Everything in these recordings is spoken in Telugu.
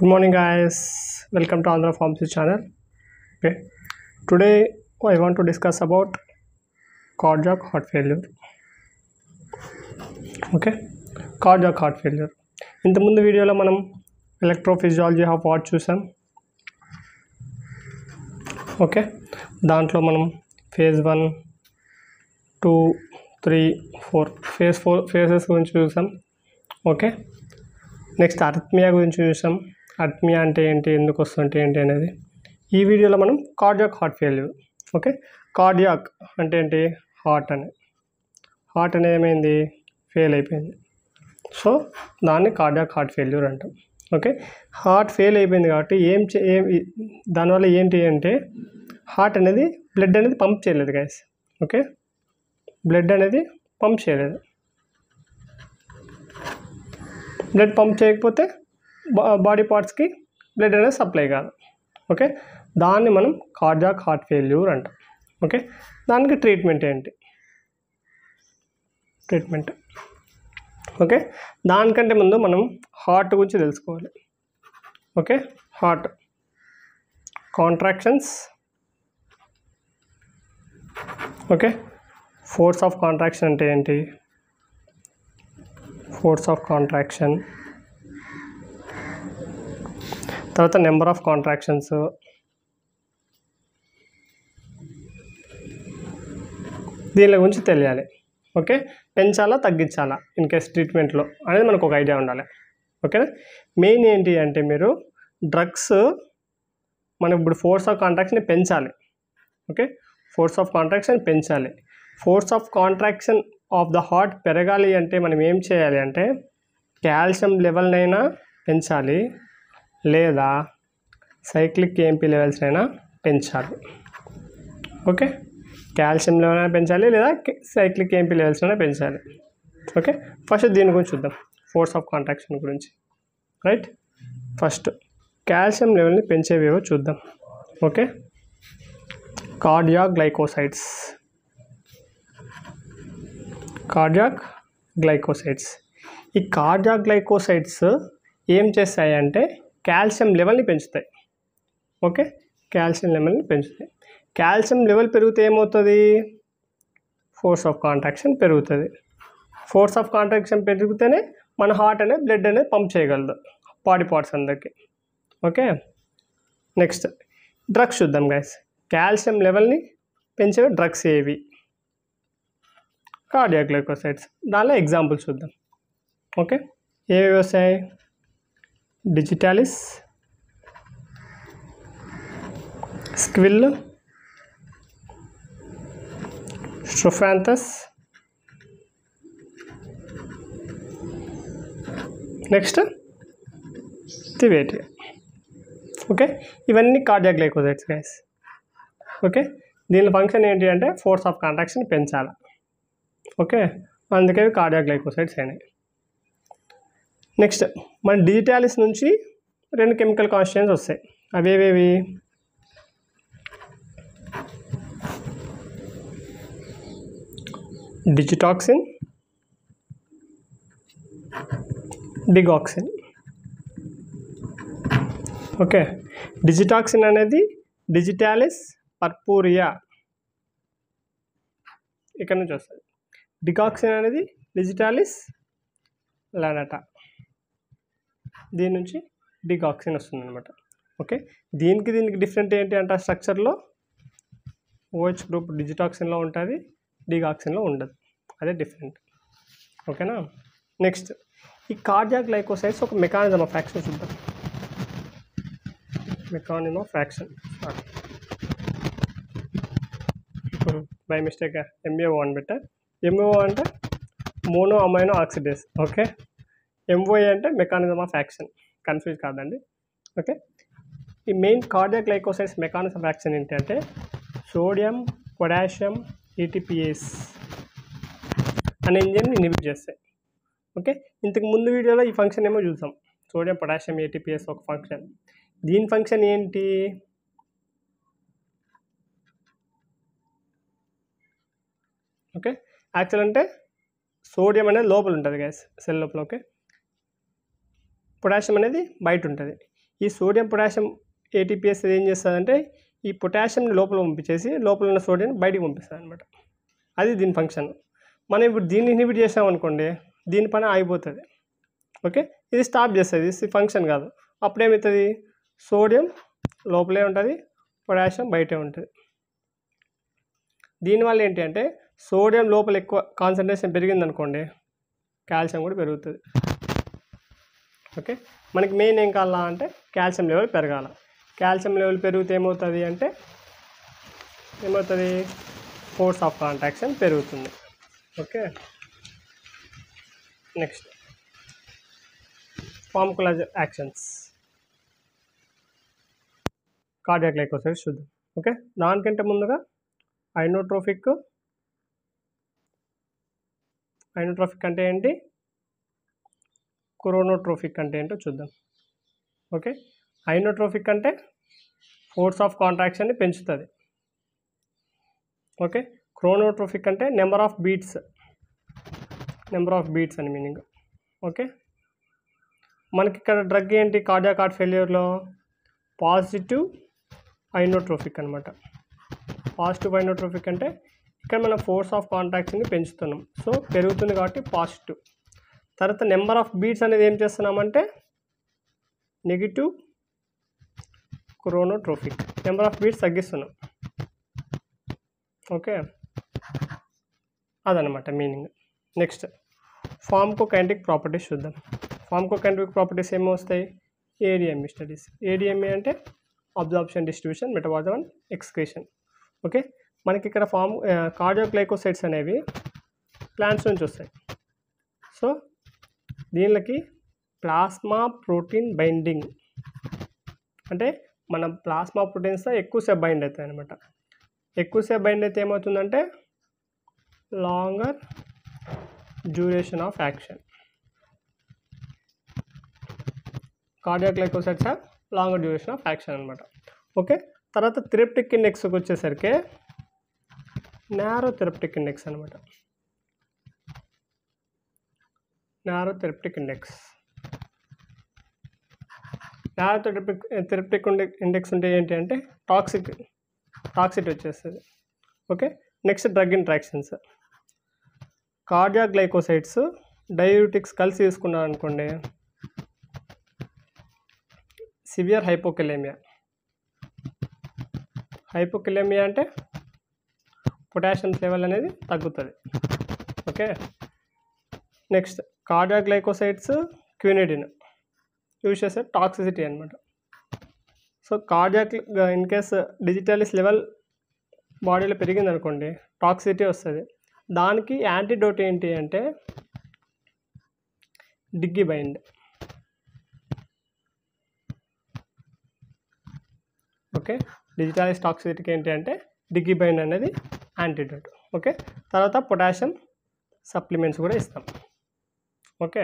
Good morning, guys. Welcome to Andhra Pharmacy channel. Okay, today I want to discuss about cardiac heart failure. Okay, cardiac heart failure. ఇంత ముందు వీడియోలో మనం ఎలక్ట్రోఫిజియాలజీ ఆఫ్ హార్ట్ చూసాం. ఓకే, దాంట్లో మనం ఫేజ్ 1, 2, 3, 4 ఫేజెస్ గురించి చూసాం. ఓకే, నెక్స్ట్ అరిథ్మియా గురించి చూసాం. అరిథ్మియా అంటే ఏంటి, ఎందుకు వస్తుంటే ఏంటి అనేది. ఈ వీడియోలో మనం cardiac heart failure. Okay, cardiac అంటే ఏంటి, హార్ట్ అనేది ఏమైంది, ఫెయిల్ అయిపోయింది. సో దాన్ని కార్డియాక్ హార్ట్ ఫెయిల్యూర్ అంటాం. ఓకే, హార్ట్ ఫెయిల్ అయిపోయింది కాబట్టి దానివల్ల ఏంటి అంటే హార్ట్ అనేది బ్లడ్ అనేది పంప్ చేయలేదు గైస్. ఓకే, బ్లడ్ అనేది పంప్ చేయలేదు. బ్లడ్ పంప్ చేయకపోతే బాడీ పార్ట్స్కి బ్లడ్ అనేది సప్లై కాదు. ఓకే, దాన్ని మనం కార్డియాక్ హార్ట్ ఫెయిల్యూర్ అంటాం. ఓకే, దానికి ట్రీట్మెంట్ ఏంటి, ఓకే, దానికంటే ముందు మనం హార్ట్ గురించి తెలుసుకోవాలి. Okay, heart contractions, okay, force of contraction అంటే ఏంటి, ఫోర్స్ ఆఫ్ కాంట్రాక్షన్, తర్వాత నెంబర్ ఆఫ్ కాంట్రాక్షన్స్, దీని గురించి తెలియాలి. ఓకే, పెంచాలా తగ్గించాలా ఇన్ కేస్ ట్రీట్మెంట్లో అనేది మనకు ఒక ఐడియా ఉండాలి. ఓకేనా, మెయిన్ ఏంటి అంటే మీరు డ్రగ్స్ మనం ఇప్పుడు ఫోర్స్ ఆఫ్ కాంట్రాక్షన్ పెంచాలి. ఓకే, ఫోర్స్ ఆఫ్ కాంట్రాక్షన్ పెంచాలి. Force of contraction of the heart పెరగాలి అంటే మనం ఏం చేయాలి అంటే కాల్షియం లెవెల్నైనా పెంచాలి, లేదా సైక్లిక్ ఏఎంపీ లెవెల్స్ అయినా పెంచాలి. ఓకే, కాల్షియం లెవెల్ అయినా పెంచాలి, లేదా సైక్లిక్ ఏఎంపీ లెవెల్స్ అయినా పెంచాలి. ఓకే, ఫస్ట్ దీని గురించి చూద్దాం, ఫోర్స్ ఆఫ్ కాంట్రాక్షన్ గురించి. రైట్, ఫస్ట్ కాల్షియం లెవెల్ని పెంచేవేవో చూద్దాం. ఓకే, కార్డియాక్ గ్లైకోసైడ్స్, ఈ కార్డియాక్ గ్లైకోసైడ్స్ ఏం చేస్తాయి అంటే కాల్షియం లెవెల్ని పెంచుతాయి. ఓకే, కాల్షియం లెవెల్ని పెంచుతాయి. కాల్షియం లెవెల్ పెరిగితే ఏమవుతుంది, ఫోర్స్ ఆఫ్ కాంట్రాక్షన్ పెరుగుతుంది. ఫోర్స్ ఆఫ్ కాంట్రాక్షన్ పెరిగితేనే మన హార్ట్ అనేది బ్లడ్ అనేది పంప్ చేయగలదు బాడీ పార్ట్స్ అందరికి. ఓకే, నెక్స్ట్ డ్రగ్స్ చూద్దాం గైస్. కాల్షియం లెవెల్ని పెంచే డ్రగ్స్ ఏవి, కార్డియాక్ గ్లైకోసైడ్స్. దానిలో ఎగ్జాంపుల్స్ చూద్దాం. ఓకే, ఏవి వస్తాయి, డిజిటాలిస్, స్క్విల్, స్ట్రోఫాంథస్, నెక్స్ట్ థివేటియా. ఓకే, ఇవన్నీ కార్డియాక్ గ్లైకోసైడ్స్ గైస్. ఓకే, దీని ఫంక్షన్ ఏంటి అంటే ఫోర్స్ ఆఫ్ కాంట్రాక్షన్ పెంచాలి. ఓకే, అందుకే కార్డియాక్ గ్లైకోసైడ్స్ అయినాయి. నెక్స్ట్ మన డిజిటాలిస్ నుంచి 2 కెమికల్ కాన్స్టిట్యూయెంట్స్ వస్తాయి. అవేవేవి, డిజిటాక్సిన్, డిగాక్సిన్. ఓకే, డిజిటాక్సిన్ అనేది డిజిటాలిస్ పర్పూరియా, ఇక్కడ నుంచి వస్తుంది. డిగాక్సిన్ అనేది డిజిటాలిస్ లానటా, దీని నుంచి డిగాక్సిన్ వస్తుంది అనమాట. ఓకే, దీనికి డిఫరెంట్ ఏంటి అంటే స్ట్రక్చర్లో OH గ్రూప్ డిజిటాక్సిన్లో ఉంటుంది, డిగాక్సిన్లో ఉండదు, అదే డిఫరెంట్. ఓకేనా, నెక్స్ట్ ఈ కార్డియాక్ గ్లైకోసైడ్స్ ఒక మెకానిజం ఆఫ్ యాక్షన్ చూద్దాం. Mechanism of action by mistake MAO అని పెట్టా. MAO అంటే mono amino oxidase. Okay, MOA అంటే మెకానిజం ఆఫ్ యాక్షన్, కన్ఫ్యూజ్ కాదండి. ఓకే, ఈ main cardiac glycosides mechanism of action ఏంటంటే సోడియం పొటాషియం ATPase అనే ఎంజైమ్ని ఇన్హిబిట్ చేస్తాయి. ఓకే, ఇంతకు ముందు వీడియోలో ఈ ఫంక్షన్ ఏమో చూసాం, సోడియం పొటాషియం ATPase ఒక ఫంక్షన్. దీని ఫంక్షన్ ఏంటి, ఓకే, యాక్చువల్ అంటే సోడియం అనేది లోపల ఉంటుంది గ్యాస్ సెల్ లోపల. ఓకే, పొటాషియం అనేది బయట ఉంటుంది. ఈ సోడియం పొటాషియం ATPase ఏం చేస్తుందంటే ఈ పొటాషియంని లోపల పంపించేసి లోపల ఉన్న సోడియం బయటికి పంపిస్తుంది అనమాట. అది దీని ఫంక్షన్. మనం ఇప్పుడు దీన్ని ఇన్హిబిట్ చేసామనుకోండి దీని పని ఆగిపోతుంది. ఓకే, ఇది స్టాప్ చేస్తుంది, ఇది ఫంక్షన్ కాదు. అప్పుడు ఏమవుతుంది, సోడియం లోపలే ఉంటుంది, పొటాషియం బయటే ఉంటుంది. దీనివల్ల ఏంటి అంటే సోడియం లోపల ఎక్కువ కాన్సన్ట్రేషన్ పెరిగిందనుకోండి కాల్షియం కూడా పెరుగుతుంది. ఓకే, మనకి మెయిన్ ఏం కావాలా అంటే కాల్షియం లెవెల్ పెరగాల. కాల్షియం లెవెల్ పెరిగితే ఏమవుతుంది అంటే ఫోర్స్ ఆఫ్ కాంట్రాక్షన్ పెరుగుతుంది. Okay, next pharmacological actions cardiac glycosides చూద్దాం. ఓకే, దానికంటే ముందుగా ఐనోట్రోఫిక్ అంటే ఏంటి, క్రోనోట్రోఫిక్ అంటే ఏంటో చూద్దాం. ఓకే, ఐనోట్రోఫిక్ అంటే ఫోర్స్ ఆఫ్ కాంట్రాక్షన్ని పెంచుతుంది. ఓకే, క్రోనోట్రోఫిక్ అంటే నెంబర్ ఆఫ్ బీట్స్ అని మీనింగ్. ఓకే, మనకి ఇక్కడ డ్రగ్ ఏంటి కార్డియాక్ హార్ట్ ఫెయిల్యూర్లో పాజిటివ్ ఐనోట్రోఫిక్ అనమాట. పాజిటివ్ ఐనోట్రోఫిక్ అంటే ఇక్కడ మనం ఫోర్స్ ఆఫ్ కాంట్రాక్షన్ని పెంచుతున్నాం, సో పెరుగుతుంది కాబట్టి పాజిటివ్. తర్వాత నెంబర్ ఆఫ్ బీట్స్ అనేది ఏం చేస్తున్నామంటే negative chronotropic, number of beats తగ్గిస్తున్నాం. ఓకే, అదనమాట మీనింగ్. నెక్స్ట్ ఫార్మకోకైనెటిక్ ప్రాపర్టీస్ చూద్దాం. ఫార్మకోకైనెటిక్ ప్రాపర్టీస్ ఏమో వస్తాయి, ADME స్టడీస్. ADME అంటే absorption, distribution, metabolism and excretion. Okay, మనకి ఇక్కడ కార్డియాక్ గ్లైకోసైడ్స్ అనేవి ప్లాంట్స్ నుంచి వస్తాయి. సో దీనికి ప్లాస్మా ప్రోటీన్ బైండింగ్ అంటే మన ప్లాస్మా ప్రోటీన్స్ ఎక్కువసేపు బైండ్ అవుతాయి అనమాట. ఎక్కువసేపు బైండ్ అయితే ఏమవుతుందంటే longer duration of action. Cardiac glycosides have longer duration of action అనమాట. ఓకే, తర్వాత థెరప్టిక్ ఇండెక్స్కి వచ్చేసరికి నారో థెరప్టిక్ ఇండెక్స్ అనమాట. నారో థెరప్టిక్ ఇండెక్స్ ఉంటే ఏంటి అంటే టాక్సిటీ వచ్చేస్తుంది. Okay, next drug interactions. Cardiac glycosides diuretics కలిసి తీసుకున్నారు అనుకోండి సివియర్ హైపోకెలేమియా అంటే పొటాషియం లెవెల్ అనేది తగ్గుతుంది. Okay, next cardiac glycosides quinidine use చేసే టాక్సిసిటీ అనమాట. So cardiac in case digitalis level బాడీలో పెరిగింది అనుకోండి టాక్సిసిటీ వస్తుంది. దానికి యాంటీడోట్ ఏంటి అంటే డిగ్గిబైండ్. ఓకే, డిజిటాలిస్ టాక్సిసిటీకి ఏంటి అంటే డిగ్గిబైండ్ అనేది యాంటీడోట్. ఓకే, తర్వాత పొటాషియం సప్లిమెంట్స్ కూడా ఇస్తాం. ఓకే,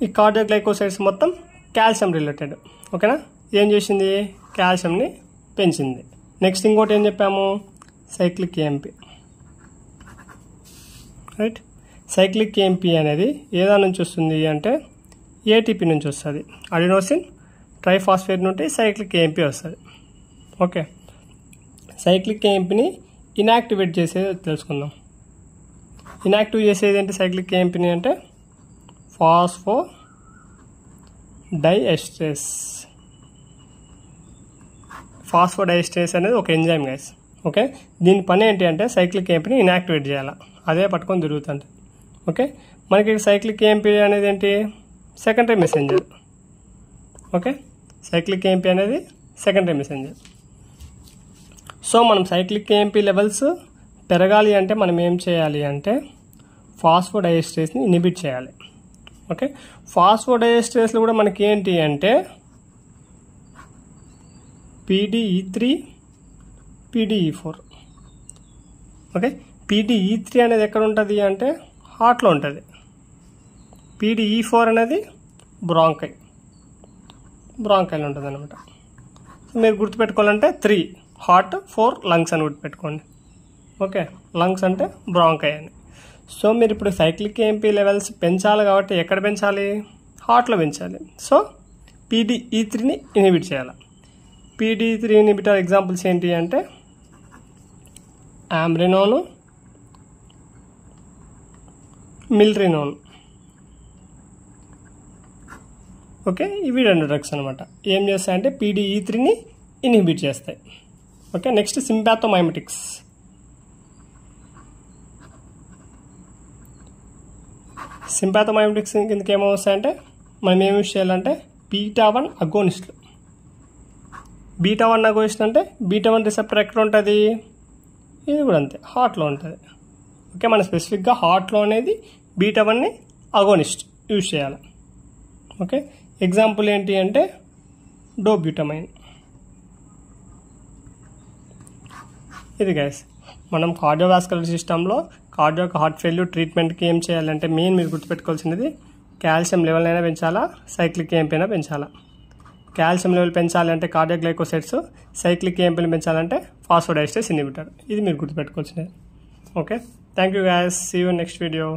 ఈ కార్డియాక్ గ్లైకోసైడ్స్ మొత్తం కాల్షియం రిలేటెడ్. ఓకేనా, ఏం చేసింది కాల్షియంని పెంచింది. నెక్స్ట్ ఇంకోటి ఏం చెప్పాము cyclic AMP. Right, cyclic AMP అనేది ఏదా నుంచి వస్తుంది అంటే ATP నుంచి వస్తుంది. అడినోసిన్ ట్రైఫాస్ఫేట్ నుండి సైక్లిక్ AMP వస్తుంది. ఓకే, సైక్లిక్ AMPని ఇన్యాక్టివేట్ చేసేది తెలుసుకుందాం. ఇన్యాక్టివ్ చేసేది ఏంటి సైక్లిక్ AMPని అంటే ఫాస్ఫోడైఎస్టరేస్ అనేది ఒక ఎంజైమ్ గైస్. ఓకే, దీని పని ఏంటి అంటే సైక్లిక్ AMPని ఇన్యాక్టివేట్ చేయాలి, అదే పట్టుకొని తిరుగుతుంది. ఓకే, మనకి సైక్లిక్ AMP అనేది ఏంటి secondary messenger. Okay, cyclic AMP అనేది సెకండరీ మెసెంజర్. సో మనం సైక్లిక్ AMP లెవెల్స్ పెరగాలి అంటే మనం ఏం చేయాలి అంటే ఫాస్ఫోడైఎస్టరేస్ని ఇన్హిబిట్ చేయాలి. ఓకే, ఫాస్ఫోడైఎస్టరేస్లో కూడా మనకి ఏంటి అంటే PDE3 PDE4. ఓకే, PDE3 అనేది ఎక్కడ ఉంటుంది అంటే హార్ట్లో ఉంటుంది. PDE4 అనేది బ్రాంకైల్ ఉంటుంది అనమాట. మీరు గుర్తుపెట్టుకోవాలంటే 3 హార్ట్ 4 లంగ్స్ అని గుర్తుపెట్టుకోండి. ఓకే, లంగ్స్ అంటే బ్రాంకై అని. సో మీరు ఇప్పుడు సైక్లిక్ AMP లెవెల్స్ పెంచాలి కాబట్టి ఎక్కడ పెంచాలి హార్ట్లో పెంచాలి. సో PDE3ని ఇన్హిబిట్ చేయాలి. PDE3 ఇన్హిబిటర్ ఎగ్జాంపుల్స్ ఏంటి అంటే ఆమ్రినోను, మిల్రినోన్. ఓకే, ఇవి 2 డ్రగ్స్ అనమాట. ఏం చేస్తాయంటే PDE3ని ఇన్హిబిట్ చేస్తాయి. Okay, next sympathomimetics. సింపాథోమైమెటిక్స్ కిందకి ఏమొస్తాయంటే మనం ఏం యూజ్ చేయాలంటే బీటా-1 అగోనిస్టులు. బీటా-1 అగోనిస్ట్ అంటే బీటా-1 రిసెప్టర్ ఎక్కడ ఉంటుంది? ఇది కూడా అంతే, హార్ట్లో ఉంటుంది. ఓకే, మనం స్పెసిఫిక్గా హార్ట్లో అనేది బీటా-1ని అగోనిస్ట్ యూజ్ చేయాలి. ఓకే, ఎగ్జాంపుల్ ఏంటి అంటే డోబ్యూటమైన్. ఇది గైస్ మనం కార్డియోవాస్కులర్ సిస్టంలో హార్ట్ ఫెయిల్యూర్ ట్రీట్మెంట్కి ఏం చేయాలంటే మెయిన్ మీరు గుర్తుపెట్టుకోవాల్సినది కాల్షియం లెవెల్ అయినా పెంచాలా, సైక్లిక్ EMP అయినా పెంచాలా. కాల్షియం లెవెల్ పెంచాలంటే కార్డియోగ్లైకోసైడ్స్, సైక్లిక్ EMPని పెంచాలంటే ఫాస్ఫోడైస్టేస్ ఇన్హిబిటర్. ఇది మీరు గుర్తుపెట్టుకోవాల్సినది. Okay, thank you guys, see you next video.